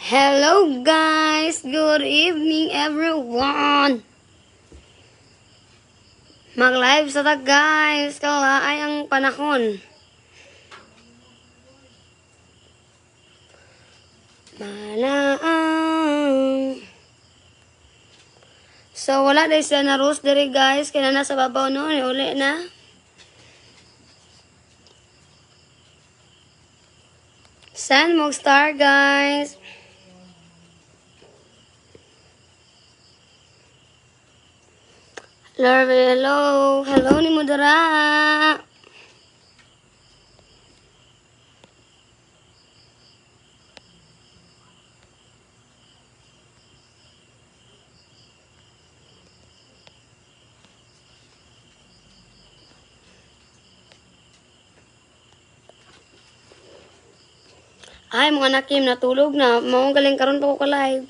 Hello guys! Good evening everyone! Mag-live sa ta guys! Kalaay ang panahon. Malaang. So wala dahil sila na roast diri guys. Kaya na sa babaw noon. Uli na. Send mo star guys. Hello. Hello ni Mudara. Ay, mga nakim, natulog na. Mga galing karon pa ko ka-live.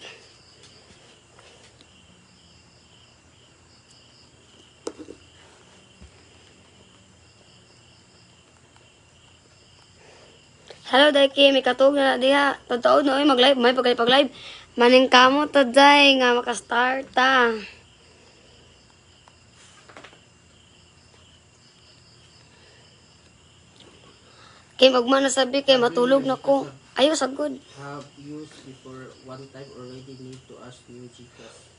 Hello, Daiki. May katog na diha. Totoo na, mag-live. May pag-live. Maning kamo to, Day, nga makastart ta. Kay magmana sabi kay matulog na ko. Ayo, sagod. Have used before one time already need to ask new Gcash.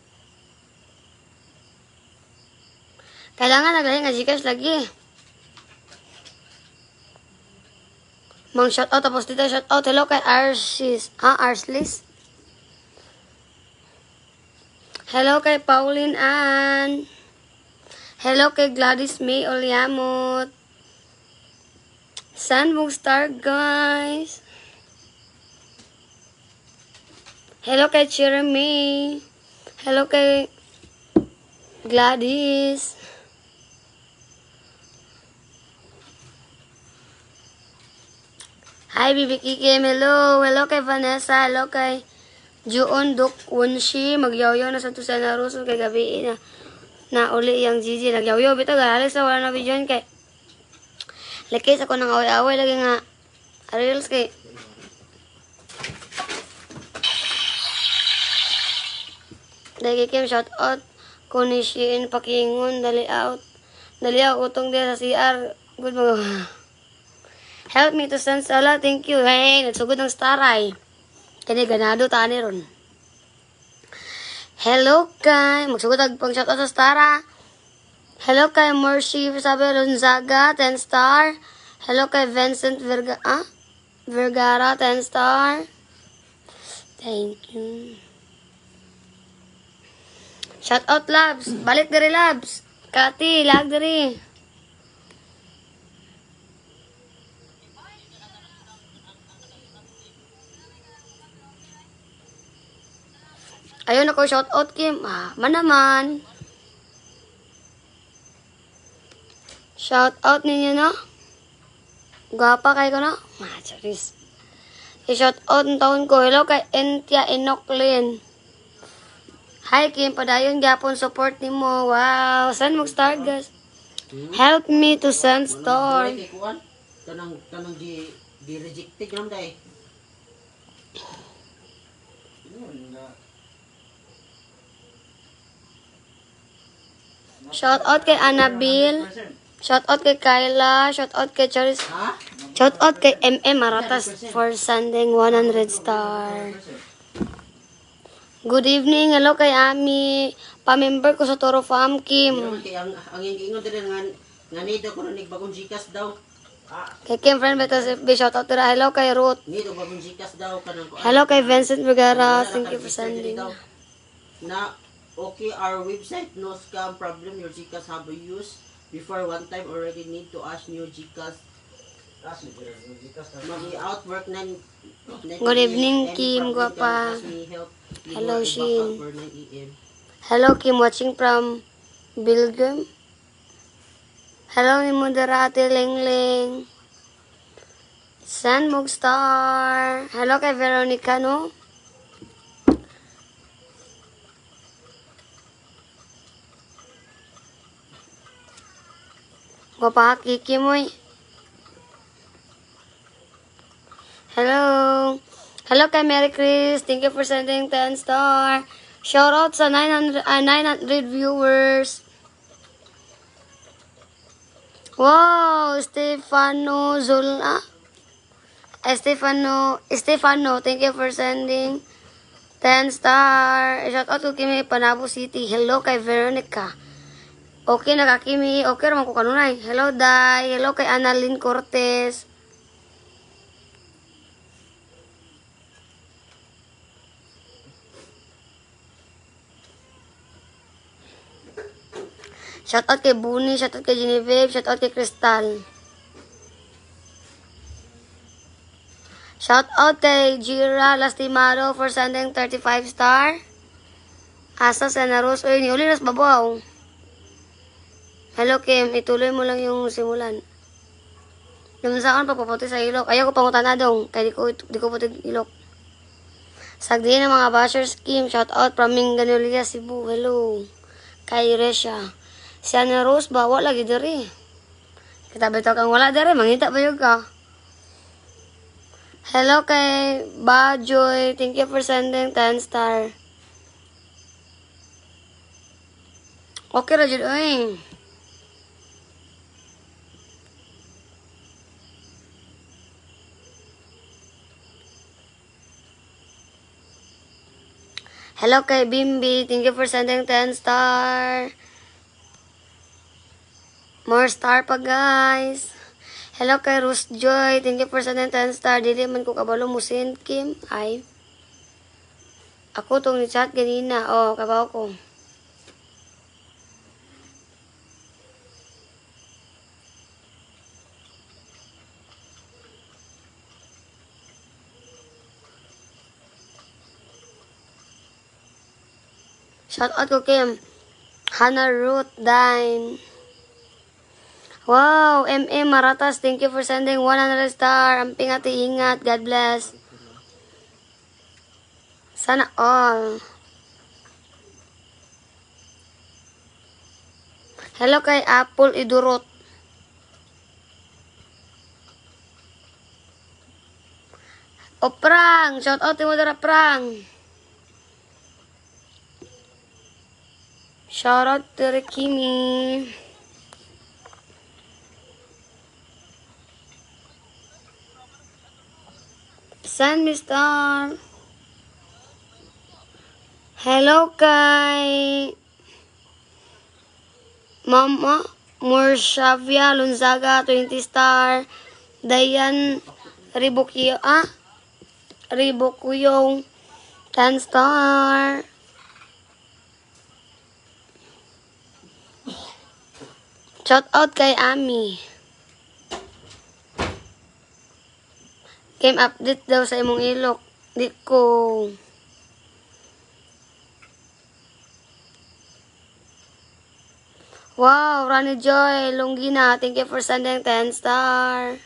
Kailangan naglahi nga Gcash lagi. Mang shoutout tapos dito shoutout. Hello kay Arsis. Arslis. Hello kay Pauline Ann. Hello kay Gladys May Oliamot. Sandbook Star guys. Hello kay Jeremy. Hello kay Gladys. Hi, Bibi Kikim. Hello. Hello kay Vanessa. Hello kay Juon Duk Wunshi. Magyaw-yaw na sa Tusan na Russo kay gabi na uli yung Gigi. Nagyaw-yaw. Bito, galalis sa wala na video kay likis ako ng away-away. Lagi nga reels kay Dagi Kim, shout out. Kunishin, pakingon, dali out. Dali out, utong dia sa CR. Good mga. Help me to send sala. Thank you. Hey, nagsugod ng staray. Kani ganado tani ron. Hello kay. Magsugod ang pang shout out sa stara. Hello kay Mercy Isabel Gonzaga, 10 star. Hello kay Vincent Vergara, 10 star. Thank you. Shout out Labs. Balik dari Labs. Kati, lag dari. Ayun ako shout out Kim. Manaman. Shout out ninyo no. Gapa kay ko no. Charis. I-shout out ng taon ko. Hello kay Entia Inoklin. Hi Kim, padayon gyapon support nimo. Wow, send mo star guys. Help me to send star. Kanang di rejected lang day. Shout out kay Annabelle. Shout out kay Kyla. Shout out kay Charis. Shout out kay MM Maratas for sending 100 star. Good evening. Hello kay Ami. Pa-member ko sa Toro Farm, Kim. Ang ingon din nga nido ko nig bagong Gcash daw. Kay Kim friend beto shout out tira. Hello kay Ruth. Nido bagong Gcash daw kanang ko. Hello kay Vincent Vergara. Thank you for sending. Na okay, our website no scam problem. Your Gcash have used before one time already need to ask new Gcash. Magi-outwork na. Good evening, Kim. Guapa. Hello, Shin. Hello, Kim. Watching from Belgium. Hello, ni Moderate Lengling. Sandmog Star. Hello kay Veronica, no? Guapa, Kiki mo. Hello. Hello kay Mary Chris. Thank you for sending 10 star. Shout out sa 900 viewers. Wow, Stefano Zulna. Stefano, thank you for sending 10 star. Shout out to Kimi Panabo City. Hello kay Veronica. Okay na ka Kimi. Okay naman ko kanunay. Hello Dai. Hello kay Annalyn Cortez. Shout out kay Buni, shout out kay Genevieve, shout out kay Crystal. Shout out kay Jira Lastimado for sending 35 star. Asa Sana Rose. Uy, niuli nas babaw. Hello Kim, ituloy mo lang yung simulan. Yung saan papaputi sa ilok. Ayaw ko pangutan na dong. Kaya di ko puti ilok. Sagdihin ng mga bashers Kim. Shout out from Minganulia, Cebu. Hello. Kay Resha. Sana Rose ba? Wala lagi diri. Kita beto kang wala diri. Mangita ba yun ka? Hello kay Bajoy. Thank you for sending 10 star. Okay ra jud oy. Hello kay Bimbi. Thank you for sending 10 star. More star pa guys. Hello kay Rose Joy. Thank you for sending 10 star. Dili man ko kabalo mo send Kim. Ay. Ako tong ni-chat ganina. Oh, kabaw ko. Shout out ko Kim. Hannah Ruth Dine. Wow, MM Maratas, thank you for sending 100 star. Amping ati ingat. God bless. Sana all. Hello kay Apple Idurot. O Prang, shout out mo dara Prang. Shout out to Kimi. Send me star. Hello kay Mama Murshavia Lunzaga 20 star. Dayan Ribukuyong 10 star. Shout out kay Ami. Game update daw sa imong ilok. Di ko. Wow, Rani Joy, Longina, thank you for sending 10 star.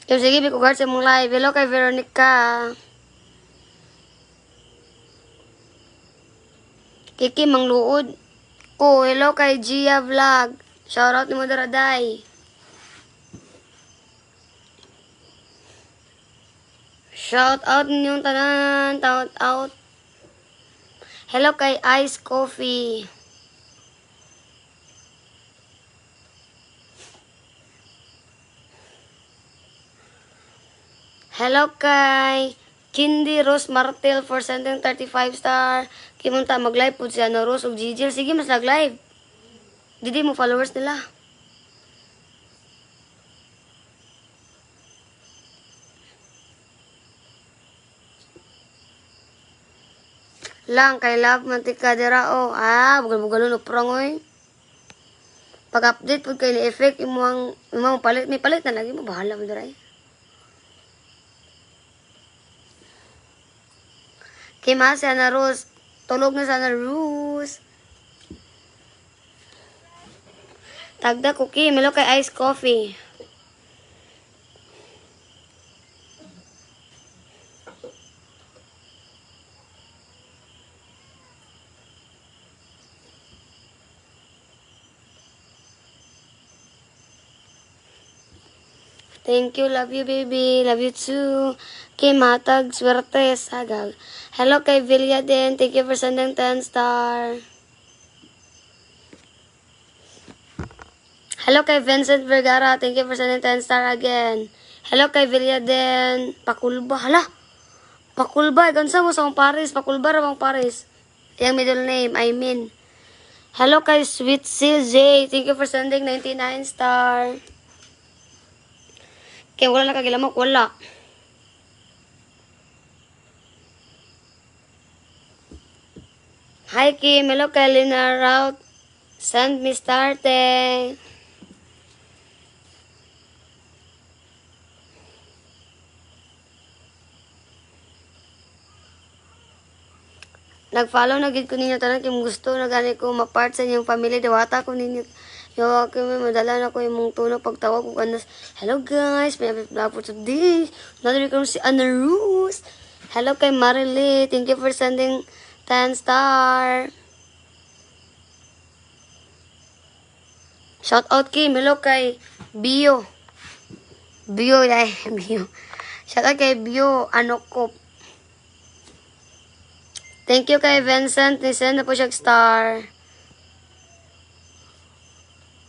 Yung sige, bikugar sa imong live. Hello kay Veronica. Kiki, mangluod. Oh, hello kay Gia Vlog. Shoutout ni mo daraday. Shout out ninyong tanan. Shout out. Hello kay Ice Coffee. Hello kay Kindy Rose Martel for sending 35 star. Kimunta mag-live po siya no Rose ug Gigil. Sige, mas nag-live. Didi mo followers nila. Lang kay Love Mantika dira o. Bugal-bugalon o prangoy. Pag-update po kay ni-effect imong palit. May palit na lagi mo. Bahala mo dira eh. Kima sana Rose. Tulog na sana Rose. Tagda cookie. Melo kay Ice Coffee. Thank you, love you, baby. Love you too. Kim, hatag, swerte, sagag. Hello kay Vilya din. Thank you for sending 10 star. Hello kay Vincent Vergara. Thank you for sending 10 star again. Hello kay Vilya din. Pakulba. Hala. Pakulba. Gansa mo sa Paris. Pakulba ra bang Paris. Yung middle name, I mean. Hello kay Sweet CJ. Thank you for sending 99 star. Kaya wala na kagilamok. Wala. Hi Kim. Hello kay Lina Rout. Send me starte. Nag-follow na gid ko ninyo tanan kay gusto na gani ko ma-part sa inyong family dawata ko ninyo. Yo kay may madala na ko imong tuno pagtawag ko kanas. Hello guys, may vlog for today. Another ko si Ana Rose. Hello kay Marily. Thank you for sending 10 star. Shout out Kim. Hello kay Bio. Bio dai Bio. Shout out kay Bio Anokop. Thank you kay Vincent. Nisend na po siya star.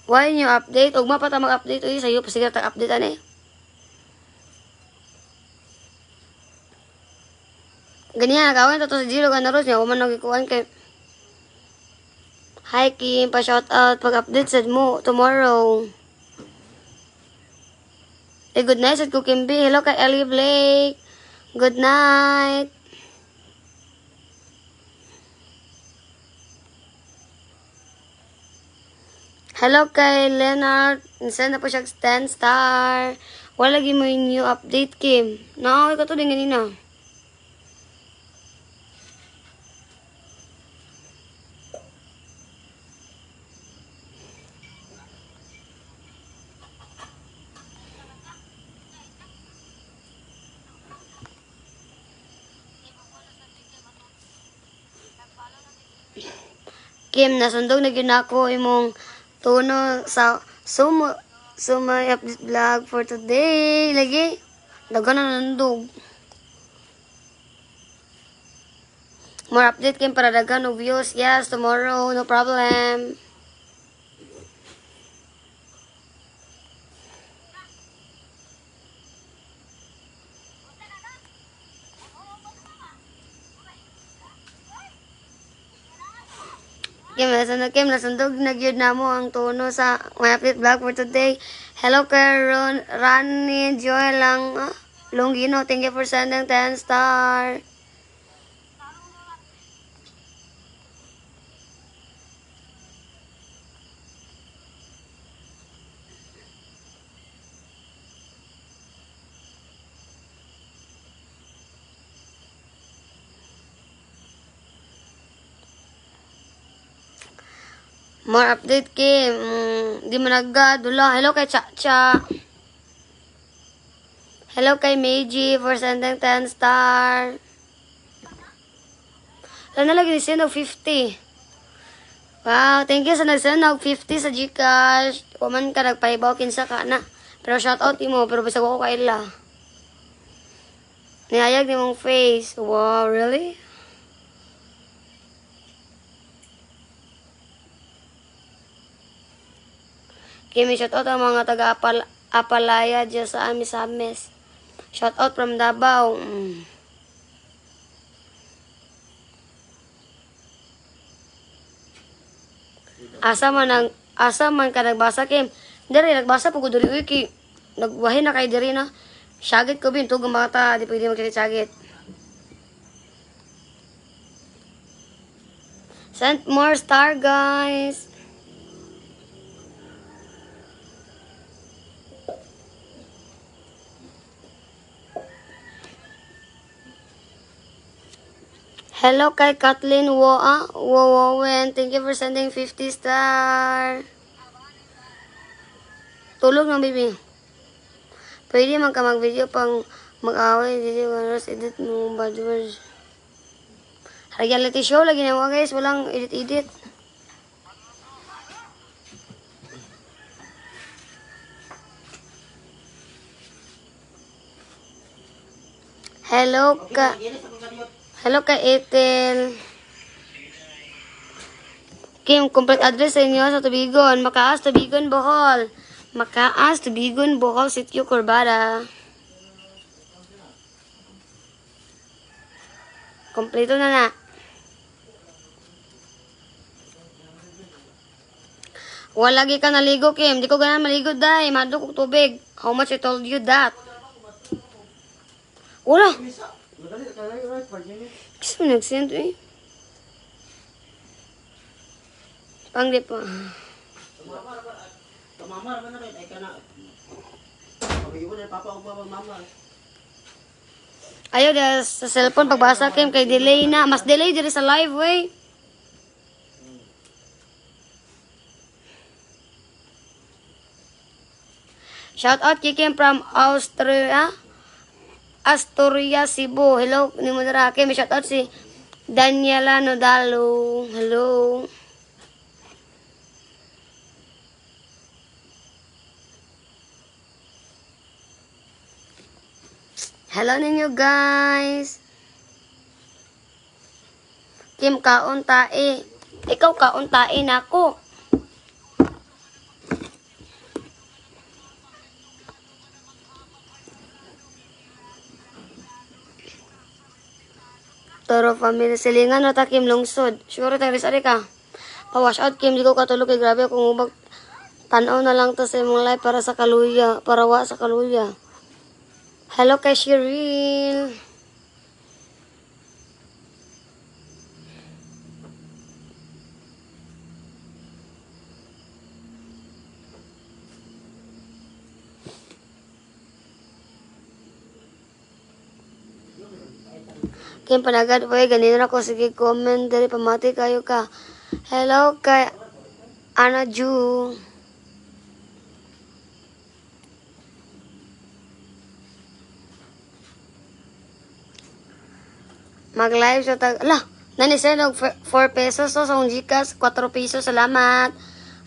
Why new update? Ugma pa ta mag-update. Uy, sa'yo pa sige ta-update ani. Ganyan, nagawin to sa Giro Ganaros niya. Human nagikuhan kay... Hi Kim, pa-shout out. Pag-update sa mo tomorrow. Good night sa Kukimbi. Hello kay Ellie Blake. Good night. Hello kay Leonard. Send na po siya 10 star. Wala lagi mo yung new update, Kim. No, ikaw to din ganina. Kim, nasundog na yun ako imong tono sa my update vlog for today. Lagi, dagan na nandog. More update Kim para dagan no views. Yes, tomorrow, no problem. Kim, nasundog na gyud namo ang tono sa my update vlog for today. Hello kay Rani Joy lang Longino. Thank you for sending 10 star. More update Kim. Di mo nagdula. Hello kay Cha. Hello kay Meiji for sending 10 star. Ano lagi ni send og 50. Wow, thank you sa nag-send og 50 sa GCash. Kuman ka nagpaibaw kinsa ka na. Pero shout out mo, pero bisag ko kaila. Nihayag ni mong face. Wow, really? Kimi, shout out ang mga taga-Apalaya dyan sa Amis-Amis. Shout out from Davao. Asa man ka nagbasa, Kim? Diri, nagbasa po ko diri. Uy, nagwahin na kay diri na. Syagit ko bin, tugang bata, di pwede magkakit-syagit. Send more star, guys. Hello kay Kathleen Wowen. Thank you for sending 50 star. Tulog ng baby. Pwede man ka mag-video pang mag-away. Video manos edit mo bad words. Reality show lagi na mo guys. Walang edit-edit. Hello Okay, ka. naginis ako kaniyot. Hello ka Ethel. Kim, complete address sa inyo sa Tubigon. Makaas, Tubigon, Bohol. Makaas, Tubigon, Bohol, Sitio, Corbada. Kompleto na na. Wala lagi ka naligo, Kim. Di ko ganun maligo, day. Madok kong tubig. How much I told you that? Wala. Kasi mo nag-send, eh. Pangdi pa. Kamamar ba na rin? Ay ka na. Pag-iwan na papa o mama. Ayaw da sa cellphone pagbasa, Kim. Kay delay na. Mas delay diri sa live, eh. Shout out kay Kim from Astoria, Cebu. Hello, ni mo dara. Kim, shout out si Daniela Nodalo. Hello. Hello ninyo, guys. Kim, kaon tae. Ikaw kaon tae na ako. Toro family silingan na ta Kim lungsod. Sure ta ris ka. Pa-wash out Kim di ko katulog kay grabe kung ubag tanaw na lang to sa imong life para sa kaluya, para wa sa kaluya. Hello kay Cheryl. Kim panagad po ganito na ko sige comment dali pamati kayo ka. Hello kay Ana Ju. Mag-live sa tag... Ala, nanisend og 4 pesos so sa Gcash, 4 pesos. Salamat.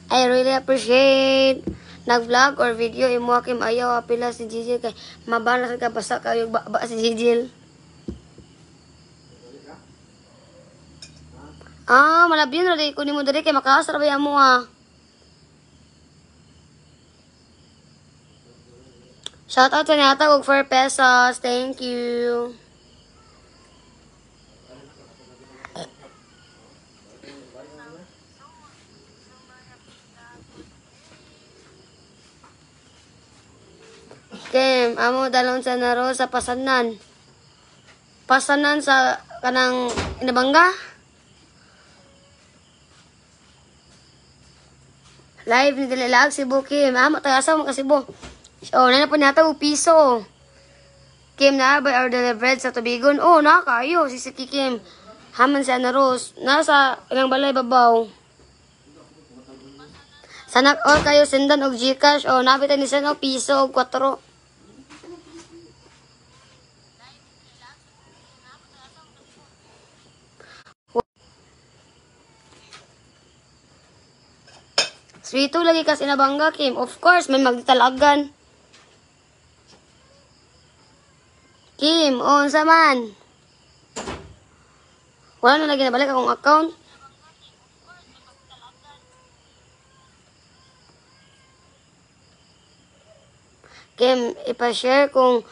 I really appreciate. Nag-vlog or video imo Kim ayaw apila si Gigil kay mabana sa kabasa kayo ba si Gigil. Malabyon na di ko ni mo dali kay makaasar ba mo Shout out sa nata og 4 pesos. Thank you. Kim, amo dalon sa naro sa Pasanan. Pasanan sa kanang Inabanga. Live ni Dalilag Cebu, Kim. Amo tagasa mo ka Cebu. So, na po nata og piso. Kim na ba or delivered sa Tubigon? Oh, na kayo si Siki Kim. Haman sa Naros. Nasa ilang balay babaw. Sanak all kayo sendan og Gcash. Oh, nabitan ni sen og piso og 4. Sweeto lagi kasi Inabanga, Kim. Of course, may magtalagan. Kim, unsa man? Wala na lagi nabalik akong account. Kim, ipa-share kung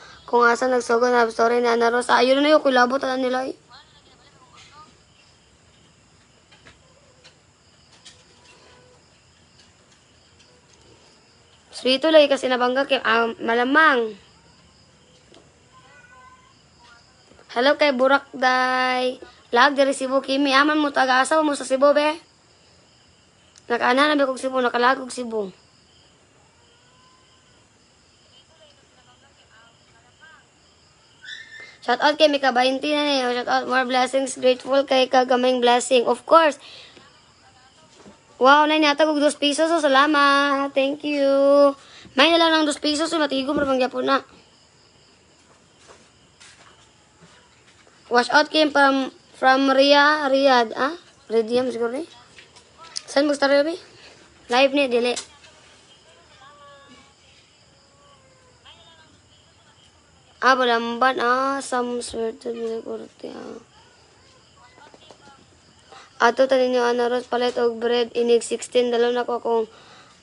asa nagsugod na story na Ana Rosa. Ayun na yung kulabot na nila eh. Sweeto lagi kasi Inabanga, Kim. Malamang. Hello kay Burakday. Lag dari Cebu, Kimi. Aman mo taga-asa mo sa Cebu, be. Nakaana na ba kong Cebu, nakalagog Cebu. Shout out kay Mika 20 na niyo. Shout out, more blessings. Grateful kay kagaming blessing. Of course. Wow, na inatag og 2 pesos. So, salamat. Thank you. May na lang ng 2 pesos. So, matigom na bang na. Wash out came from Riyadh. Riyadh siguro ni. Saan mo start be? Live ni, dili. Balamban. Some swear to be kurti. Ato tanin nyo anaros palit og bread. Inig 16. Dalaw na ko kung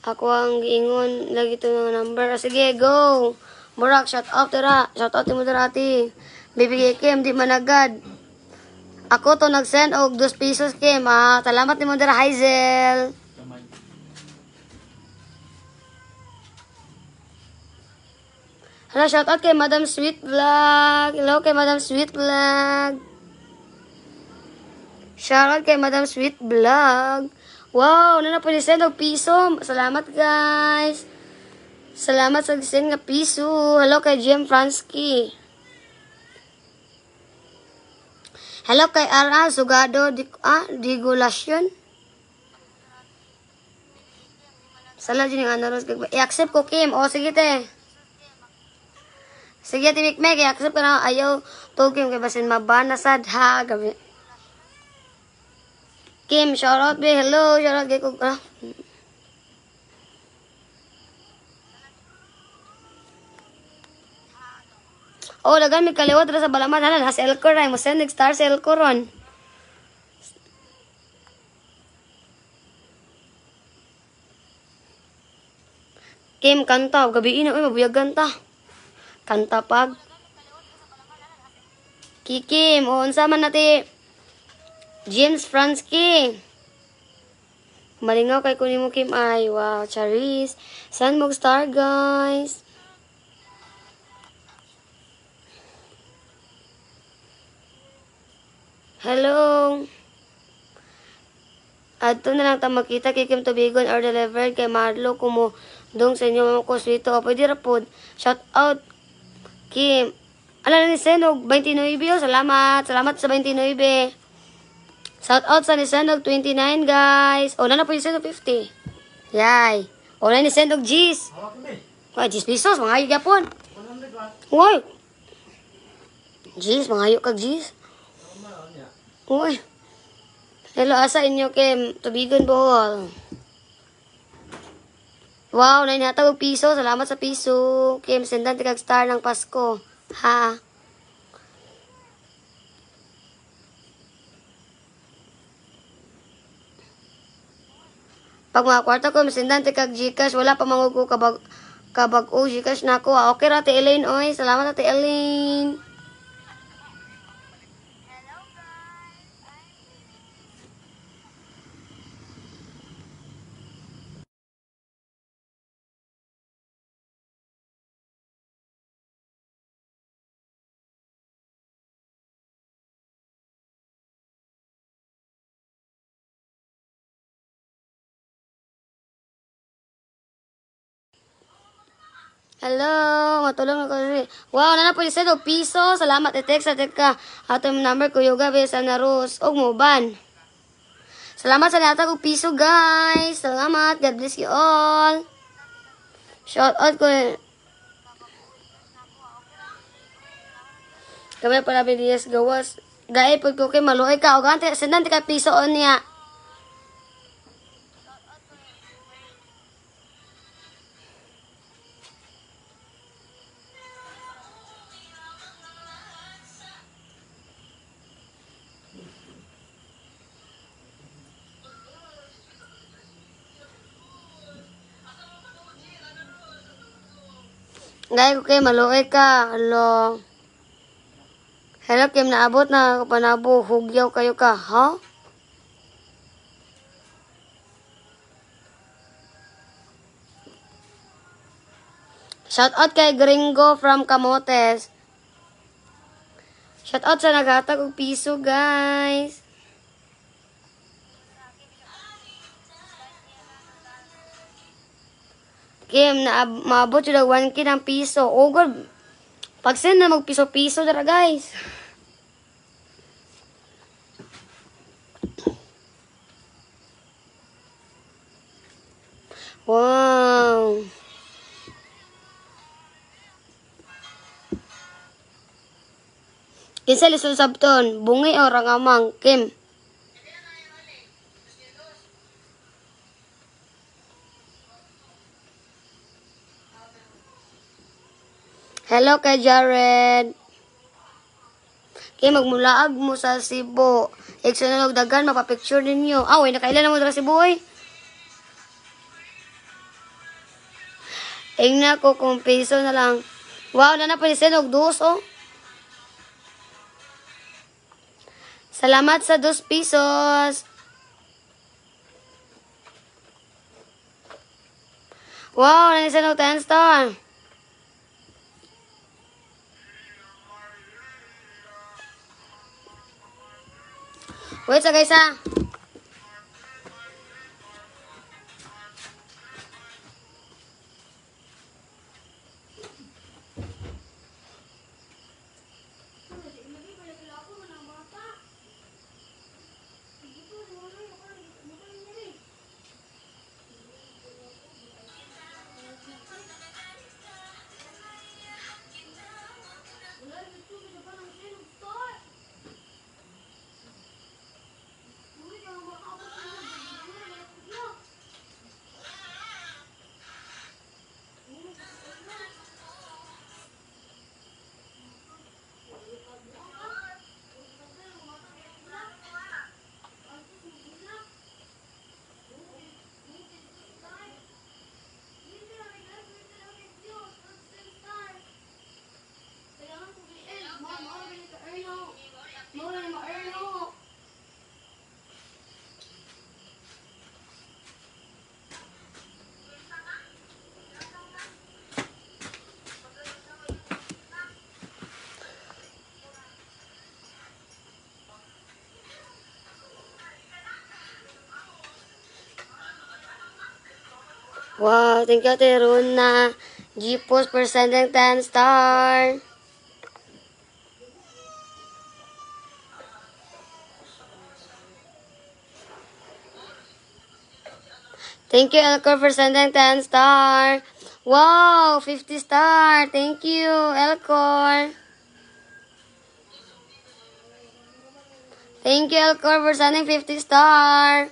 ako ang giingon. Lagi ito ng number. Sige, go! Burak, shout out tira. Shout out mo tira ati. Bibigay Kim, di managad. Ako to nag-send og 2 pesos Kim. Salamat ni mo tira, Hazel. Hello, shout out kay Madam Sweet Vlog. Hello kay Madam Sweet Vlog. Shout out kay Madam Sweet Vlog. Wow, na po ni-send og piso. Salamat guys. Salamat sa send nga piso. Hello kay Jim Fransky. Hello kay Ara Sugado Digulasyon. Salamat din nga naros. I-accept ko Kim. O sige te. Sige, timikmek, i-accept ka na ayaw tugim kay basin mabana sad ha gabi. Kim, shoutout be, hello, shoutout kay kog Oh, dagan mi kaliwat ra sa balaman hala sa Elcor ay mo send star sa Elcor ron. Kim kanta gabi ina oy mabuyag kanta. Kanta pag Kikim, o unsa man nati James Fransky. Malingaw kay kunin mo Kim ay wow, Charis. Send mo star guys. Hello. Adto na lang ta makita kay Kim Tubigon or delivered kay Marlo kumo dong sa inyo ko swito. Pwede ra pod. Shout out Kim. Ala ni Senog 29. Salamat. Salamat sa 29. Shout out sa ni Senog 29 guys. O na po yung Senog 50. Yay. O na ni Senog G's. Ay, 10 pesos. Mga ayok yapon. Uy. G's. Mga ayok kag G's. Uy. Hello, asa inyo Kim Tubigon Bohol. Wow, nainatag og piso. Salamat sa piso. Kim, sendan kag star ng Pasko. Ha. Pag mga kwarta ko, sendan kag Gcash. Wala pa mangugo kabag-o Gcash na ako. Okay ra, Ate Elaine. Oy, salamat Ate Elaine. Hello, matulong ako rin. Wow, na po isa do piso. Salamat i-text sa ka. Atong number ko yoga be sa naros og moban. Salamat sa natag og piso, guys. Salamat. God bless you all. Shout out ko. Kami para bilias gawas. Gaay pud ko kay maluoy ka og ante sendan ka piso on niya. Gaya ko kayo, maluoy ka. Hello. Hello, Kim, naabot na panabo. Hugyaw kayo ka, ha? Shout out kay Gringo from Camotes. Shout out sa naghatag og piso, guys. Kim, maabot yun 1K ng piso. Oh, God. Pag-send na mag-piso-piso dara, guys. Wow. Kinsa lisod sabton, bungi o rangamang, Kim. Hello kay Jared. Kay magmulaag mo sa Cebu. Iksunod dagan, mapapicture ninyo. Away, nakailan na mo sa Cebu eh. Ingna ko kung piso na lang. Wow, na napalisin og 2 oh. Salamat sa 2 pesos. Wow, nanisin og 10 star. Wait sa guys ha. Wow, thank you Ate Runa. G-Post for sending 10 star. Thank you Elcor for sending 10 star. Wow, 50 star. Thank you Elcor. Thank you Elcor for sending 50 star.